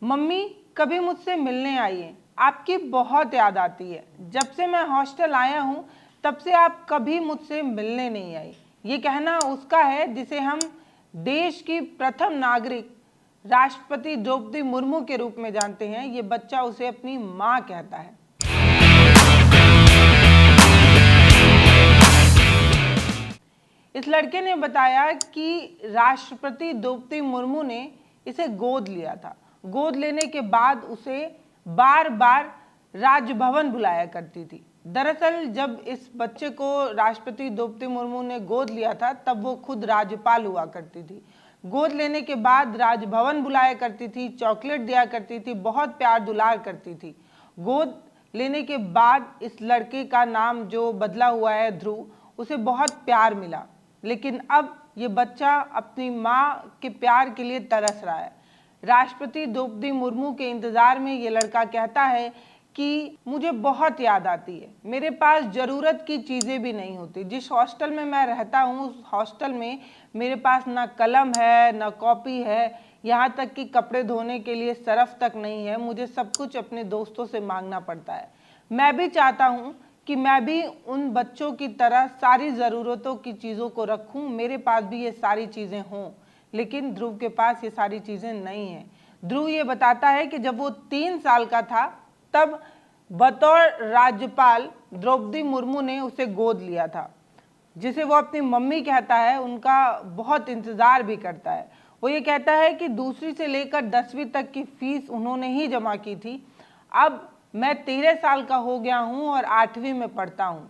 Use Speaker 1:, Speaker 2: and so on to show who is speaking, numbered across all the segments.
Speaker 1: Mummy कभी मुझसे मिलने आइए, आपकी बहुत याद आती है। जब से मैं हॉस्टल आया हूँ तब से आप कभी मुझसे मिलने नहीं आई। ये कहना उसका है जिसे हम देश की प्रथम नागरिक राष्ट्रपति द्रौपदी मुर्मू के रूप में जानते हैं। ये बच्चा उसे अपनी माँ कहता है। इस लड़के ने बताया कि राष्ट्रपति द्रौपदी मुर्मू ने इसे गोद लिया था। गोद लेने के बाद उसे बार बार राजभवन बुलाया करती थी। दरअसल जब इस बच्चे को राष्ट्रपति द्रौपदी मुर्मू ने गोद लिया था तब वो खुद राज्यपाल हुआ करती थी। गोद लेने के बाद राजभवन बुलाया करती थी, चॉकलेट दिया करती थी, बहुत प्यार दुलार करती थी। गोद लेने के बाद इस लड़के का नाम जो बदला हुआ है ध्रुव, उसे बहुत प्यार मिला। लेकिन अब ये बच्चा अपनी माँ के प्यार के लिए तरस रहा है। राष्ट्रपति द्रौपदी मुर्मू के इंतजार में ये लड़का कहता है कि मुझे बहुत याद आती है, मेरे पास ज़रूरत की चीज़ें भी नहीं होती। जिस हॉस्टल में मैं रहता हूँ उस हॉस्टल में मेरे पास ना कलम है, ना कॉपी है, यहाँ तक कि कपड़े धोने के लिए सरफ तक नहीं है। मुझे सब कुछ अपने दोस्तों से मांगना पड़ता है। मैं भी चाहता हूँ कि मैं भी उन बच्चों की तरह सारी ज़रूरतों की चीज़ों को रखूँ, मेरे पास भी ये सारी चीज़ें हों। लेकिन ध्रुव के पास ये सारी चीज़ें नहीं हैं। ध्रुव ये बताता है कि जब वो 3 साल का था तब बतौर राज्यपाल द्रौपदी मुर्मू ने उसे गोद लिया था, जिसे वो अपनी मम्मी कहता है। उनका बहुत इंतज़ार भी करता है। वो ये कहता है कि दूसरी से लेकर 10वीं तक की फीस उन्होंने ही जमा की थी। अब मैं 13 साल का हो गया हूँ और 8वीं में पढ़ता हूँ।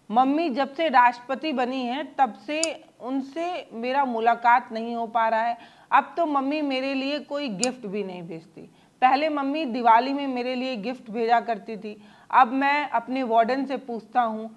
Speaker 1: मम्मी जब से राष्ट्रपति बनी है तब से उनसे मेरा मुलाकात नहीं हो पा रहा है। अब तो मम्मी मेरे लिए कोई गिफ्ट भी नहीं भेजती। पहले मम्मी दिवाली में मेरे लिए गिफ्ट भेजा करती थी। अब मैं अपने वार्डन से पूछता हूँ,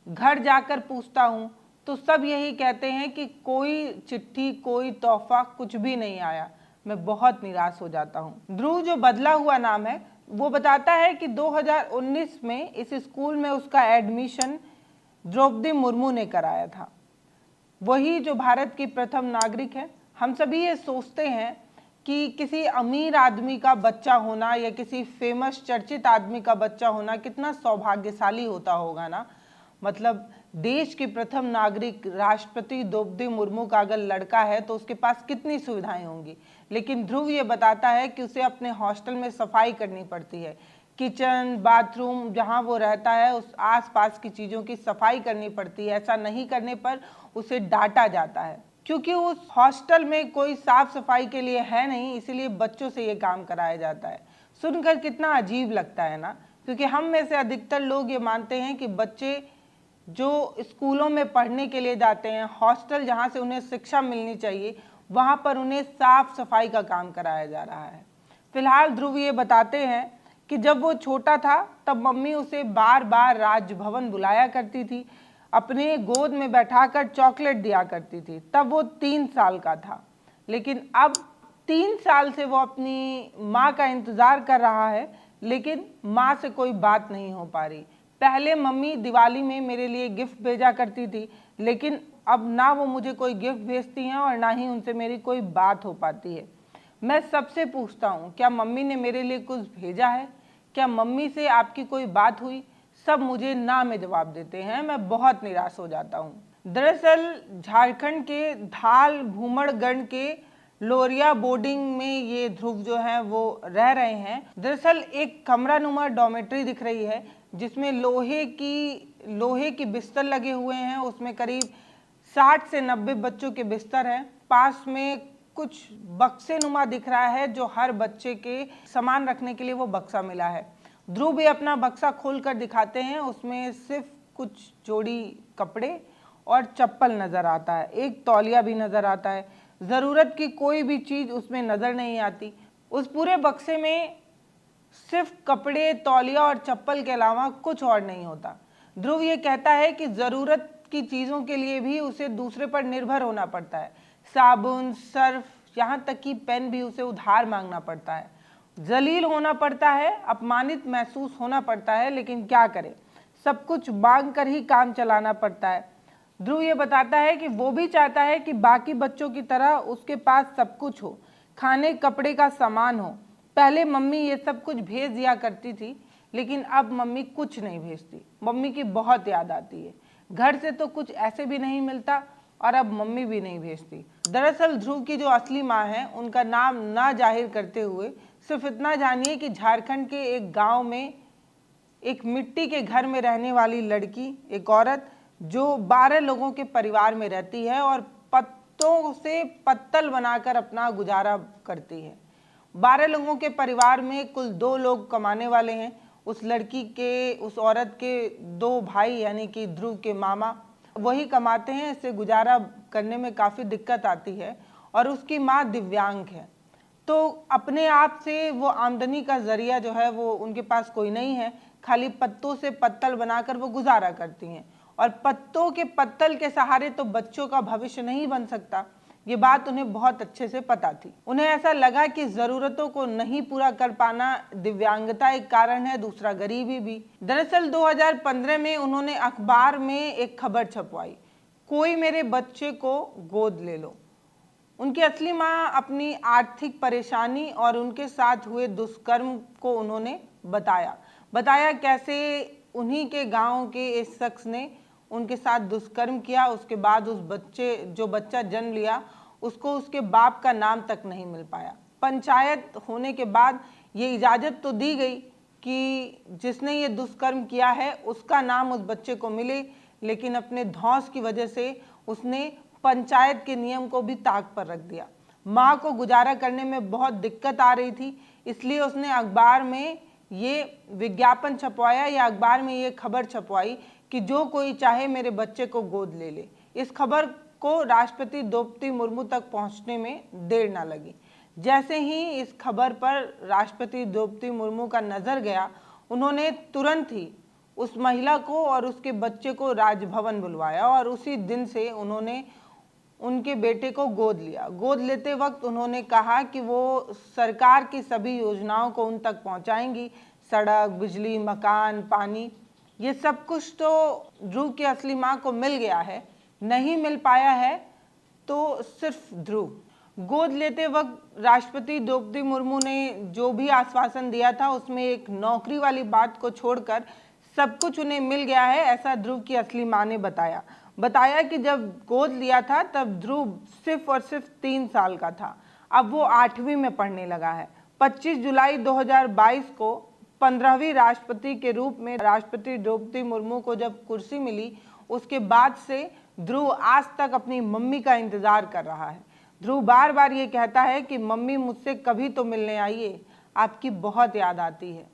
Speaker 1: घर जाकर पूछता हूँ, तो सब यही कहते हैं कि कोई चिट्ठी, कोई तोहफा कुछ भी नहीं आया। मैं बहुत निराश हो जाता हूँ। ध्रुव जो बदला हुआ नाम है वो बताता है कि 2019 में इस स्कूल में उसका एडमिशन द्रौपदी मुर्मू ने कराया था, वही जो भारत की प्रथम नागरिक है। हम सभी ये सोचते हैं कि किसी अमीर आदमी का बच्चा होना या किसी फेमस चर्चित आदमी का बच्चा होना कितना सौभाग्यशाली होता होगा ना। मतलब देश की प्रथम नागरिक राष्ट्रपति द्रौपदी मुर्मू का अगर लड़का है तो उसके पास कितनी सुविधाएं होंगी। लेकिन ध्रुव ये बताता है कि उसे अपने हॉस्टल में सफाई करनी पड़ती है। किचन, बाथरूम जहाँ वो रहता है उस आसपास की चीज़ों की सफाई करनी पड़ती है। ऐसा नहीं करने पर उसे डांटा जाता है, क्योंकि उस हॉस्टल में कोई साफ सफाई के लिए है नहीं, इसीलिए बच्चों से ये काम कराया जाता है। सुनकर कितना अजीब लगता है ना, क्योंकि हम में से अधिकतर लोग ये मानते हैं कि बच्चे जो स्कूलों में पढ़ने के लिए जाते हैं, हॉस्टल जहाँ से उन्हें शिक्षा मिलनी चाहिए, वहाँ पर उन्हें साफ सफाई का काम कराया जा रहा है। फिलहाल ध्रुव ये बताते हैं कि जब वो छोटा था तब मम्मी उसे बार बार राजभवन बुलाया करती थी, अपने गोद में बैठाकर चॉकलेट दिया करती थी। तब वो 3 साल का था। लेकिन अब 3 साल से वो अपनी माँ का इंतज़ार कर रहा है, लेकिन माँ से कोई बात नहीं हो पा रही। पहले मम्मी दिवाली में मेरे लिए गिफ्ट भेजा करती थी, लेकिन अब ना वो मुझे कोई गिफ्ट भेजती हैं और ना ही उनसे मेरी कोई बात हो पाती है। मैं सबसे पूछता हूँ, क्या मम्मी ने मेरे लिए कुछ भेजा है? क्या मम्मी से आपकी कोई बात हुई? सब मुझे ना में जवाब देते हैं। मैं बहुत निराश हो जाता हूँ। दरअसल झारखंड के धाल भूमड़गढ़ के लोरिया बोर्डिंग में ये ध्रुव जो है वो रह रहे हैं। दरअसल एक कमरा नुमा डॉर्मेट्री दिख रही है जिसमें लोहे की बिस्तर लगे हुए हैं। उसमें करीब 60 से 90 बच्चों के बिस्तर हैं। पास में कुछ बक्से नुमा दिख रहा है जो हर बच्चे के सामान रखने के लिए वो बक्सा मिला है। ध्रुव भी अपना बक्सा खोल कर दिखाते हैं। उसमें सिर्फ कुछ जोड़ी कपड़े और चप्पल नज़र आता है, एक तौलिया भी नज़र आता है। ज़रूरत की कोई भी चीज़ उसमें नज़र नहीं आती। उस पूरे बक्से में सिर्फ कपड़े, तौलिया और चप्पल के अलावा कुछ और नहीं होता। ध्रुव ये कहता है कि ज़रूरत की चीज़ों के लिए भी उसे दूसरे पर निर्भर होना पड़ता है। साबुन, सर्फ, यहाँ तक कि पेन भी उसे उधार मांगना पड़ता है। जलील होना पड़ता है, अपमानित महसूस होना पड़ता है, लेकिन क्या करें, सब कुछ मांग कर ही काम चलाना पड़ता है। ध्रुव ये बताता है कि वो भी चाहता है कि बाकी बच्चों की तरह उसके पास सब कुछ हो, खाने कपड़े का सामान हो, पहले मम्मी ये सब कुछ भेज दिया करती थी, लेकिन अब मम्मी कुछ नहीं भेजती। मम्मी की बहुत याद आती है। घर से तो कुछ ऐसे भी नहीं मिलता और अब मम्मी भी नहीं भेजती। दरअसल ध्रुव की जो असली माँ है, उनका नाम ना जाहिर करते हुए सिर्फ इतना जानिए कि झारखंड के एक गांव में एक मिट्टी के घर में रहने वाली लड़की, एक औरत जो 12 लोगों के परिवार में रहती है और पत्तों से पत्तल बनाकर अपना गुजारा करती है। 12 लोगों के परिवार में कुल 2 लोग कमाने वाले हैं। उस लड़की के, उस औरत के 2 भाई यानी कि ध्रुव के मामा वही कमाते हैं। इससे गुजारा करने में काफ़ी दिक्कत आती है और उसकी माँ दिव्यांग है, तो अपने आप से वो आमदनी का जरिया जो है वो उनके पास कोई नहीं है। खाली पत्तों से पत्तल बनाकर वो गुजारा करती हैं और पत्तों के पत्तल के सहारे तो बच्चों का भविष्य नहीं बन सकता, ये बात उन्हें बहुत अच्छे से पता थी। उन्हें ऐसा लगा कि ज़रूरतों को नहीं पूरा कर पाना दिव्यांगता एक कारण है, दूसरा गरीबी भी। दरअसल 2015 में उन्होंने अखबार में एक खबर छपवाई, कोई मेरे बच्चे को गोद ले लो। उनकी असली माँ अपनी आर्थिक परेशानी और उनके साथ हुए दुष्कर्म को उन्होंने बताया कैसे उन्हीं के गांव के इस शख्स ने उनके साथ दुष्कर्म किया। उसके बाद उस जो बच्चा जन्म लिया, उसको उसके बाप का नाम तक नहीं मिल पाया। पंचायत होने के बाद ये इजाज़त तो दी गई कि जिसने ये दुष्कर्म किया है उसका नाम उस बच्चे को मिले, लेकिन अपने धौंस की वजह से उसने पंचायत के नियम को भी ताक पर रख दिया। माँ को गुजारा करने में बहुत दिक्कत आ रही थी, इसलिए उसने अखबार में ये विज्ञापन छपवाया या अखबार में ये खबर छपवाई कि जो कोई चाहे मेरे बच्चे को गोद ले ले। इस खबर को राष्ट्रपति द्रौपदी मुर्मू तक पहुंचने में देर ना लगी। जैसे ही इस खबर पर राष्ट्रपति द्रौपदी मुर्मू का नज़र गया, उन्होंने तुरंत ही उस महिला को और उसके बच्चे को राजभवन बुलवाया और उसी दिन से उन्होंने उनके बेटे को गोद लिया। गोद लेते वक्त उन्होंने कहा कि वो सरकार की सभी योजनाओं को उन तक पहुंचाएंगी, सड़क, बिजली, मकान, पानी, ये सब कुछ तो ध्रुव की असली माँ को मिल गया है। नहीं मिल पाया है तो सिर्फ ध्रुव। गोद लेते वक्त राष्ट्रपति द्रौपदी मुर्मू ने जो भी आश्वासन दिया था उसमें एक नौकरी वाली बात को छोड़कर सब कुछ उन्हें मिल गया है, ऐसा ध्रुव की असली माँ ने बताया कि जब गोद लिया था तब ध्रुव सिर्फ और सिर्फ 3 साल का था। अब वो 8वीं में पढ़ने लगा है। 25 जुलाई 2022 को 15वीं राष्ट्रपति के रूप में राष्ट्रपति द्रौपदी मुर्मू को जब कुर्सी मिली, उसके बाद से ध्रुव आज तक अपनी मम्मी का इंतजार कर रहा है। ध्रुव बार बार ये कहता है कि मम्मी मुझसे कभी तो मिलने आइए, आपकी बहुत याद आती है,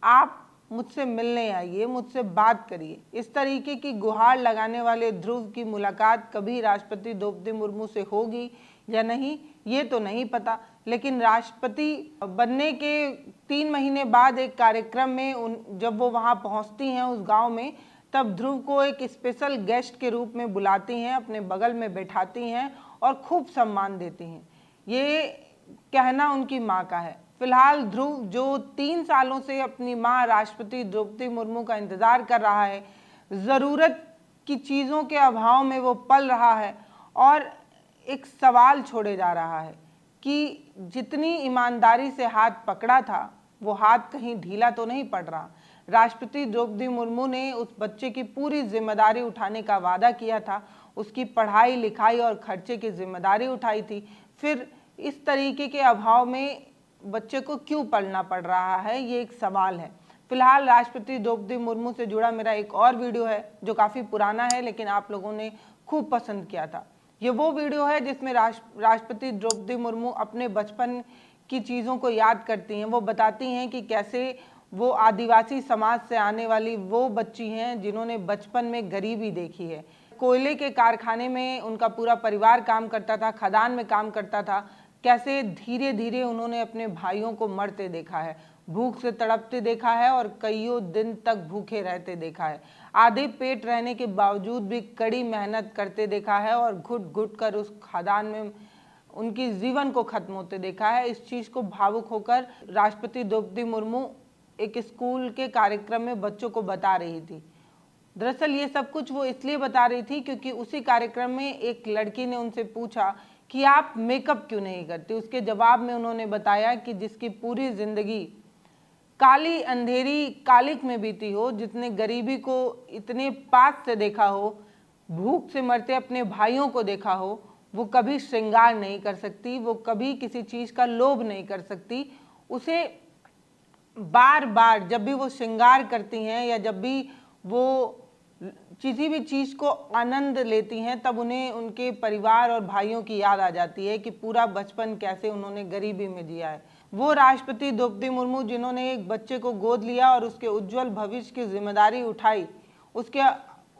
Speaker 1: आप मुझसे मिलने आइए, मुझसे बात करिए। इस तरीके की गुहार लगाने वाले ध्रुव की मुलाकात कभी राष्ट्रपति द्रौपदी मुर्मू से होगी या नहीं, ये तो नहीं पता, लेकिन राष्ट्रपति बनने के 3 महीने बाद एक कार्यक्रम में जब वो वहाँ पहुँचती हैं उस गांव में, तब ध्रुव को एक स्पेशल गेस्ट के रूप में बुलाती हैं, अपने बगल में बैठाती हैं और खूब सम्मान देती हैं। ये कहना उनकी माँ का है। फिलहाल ध्रुव जो 3 सालों से अपनी माँ राष्ट्रपति द्रौपदी मुर्मू का इंतज़ार कर रहा है, ज़रूरत की चीज़ों के अभाव में वो पल रहा है और एक सवाल छोड़े जा रहा है कि जितनी ईमानदारी से हाथ पकड़ा था वो हाथ कहीं ढीला तो नहीं पड़ रहा। राष्ट्रपति द्रौपदी मुर्मू ने उस बच्चे की पूरी जिम्मेदारी उठाने का वादा किया था, उसकी पढ़ाई लिखाई और खर्चे की जिम्मेदारी उठाई थी। फिर इस तरीके के अभाव में बच्चे को क्यों पढ़ना पड़ रहा है, ये एक सवाल है। फिलहाल राष्ट्रपति द्रौपदी मुर्मू से जुड़ा मेरा एक और वीडियो है जो काफ़ी पुराना है, लेकिन आप लोगों ने खूब पसंद किया था। ये वो वीडियो है जिसमें राष्ट्रपति द्रौपदी मुर्मू अपने बचपन की चीज़ों को याद करती हैं। वो बताती हैं कि कैसे वो आदिवासी समाज से आने वाली वो बच्ची हैं जिन्होंने बचपन में गरीबी देखी है। कोयले के कारखाने में उनका पूरा परिवार काम करता था, खदान में काम करता था। कैसे धीरे धीरे उन्होंने अपने भाइयों को मरते देखा है, भूख से तड़पते देखा है और कईयों दिन तक भूखे रहते देखा है। आधे पेट रहने के बावजूद भी कड़ी मेहनत करते देखा है और घुट घुट कर उस खदान में उनकी जीवन को खत्म होते देखा है। इस चीज़ को भावुक होकर राष्ट्रपति द्रौपदी मुर्मू एक स्कूल के कार्यक्रम में बच्चों को बता रही थी। दरअसल ये सब कुछ वो इसलिए बता रही थी क्योंकि उसी कार्यक्रम में एक लड़की ने उनसे पूछा कि आप मेकअप क्यों नहीं करती। उसके जवाब में उन्होंने बताया कि जिसकी पूरी जिंदगी काली अंधेरी कालिक में बीती हो, जितने गरीबी को इतने पास से देखा हो, भूख से मरते अपने भाइयों को देखा हो, वो कभी श्रृंगार नहीं कर सकती, वो कभी किसी चीज का लोभ नहीं कर सकती। उसे बार बार जब भी वो श्रृंगार करती हैं या जब भी वो किसी भी चीज को आनंद लेती हैं, तब उन्हें उनके परिवार और भाइयों की याद आ जाती है कि पूरा बचपन कैसे उन्होंने गरीबी में जिया है। वो राष्ट्रपति द्रौपदी मुर्मू जिन्होंने एक बच्चे को गोद लिया और उसके उज्जवल भविष्य की जिम्मेदारी उठाई, उसके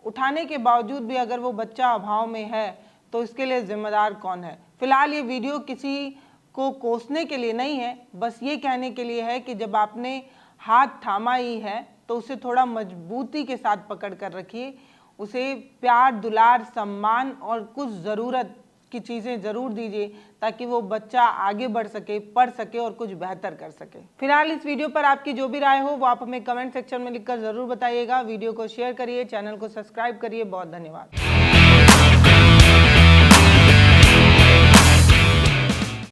Speaker 1: उठाने के बावजूद भी अगर वो बच्चा अभाव में है तो इसके लिए जिम्मेदार कौन है। फिलहाल ये वीडियो किसी को कोसने के लिए नहीं है, बस ये कहने के लिए है कि जब आपने हाथ थामा ही है तो उसे थोड़ा मजबूती के साथ पकड़ कर रखिए, उसे प्यार दुलार सम्मान और कुछ ज़रूरत की चीज़ें ज़रूर दीजिए ताकि वो बच्चा आगे बढ़ सके, पढ़ सके और कुछ बेहतर कर सके। फिलहाल इस वीडियो पर आपकी जो भी राय हो वो आप हमें कमेंट सेक्शन में लिखकर ज़रूर बताइएगा। वीडियो को शेयर करिए, चैनल को सब्सक्राइब करिए। बहुत धन्यवाद।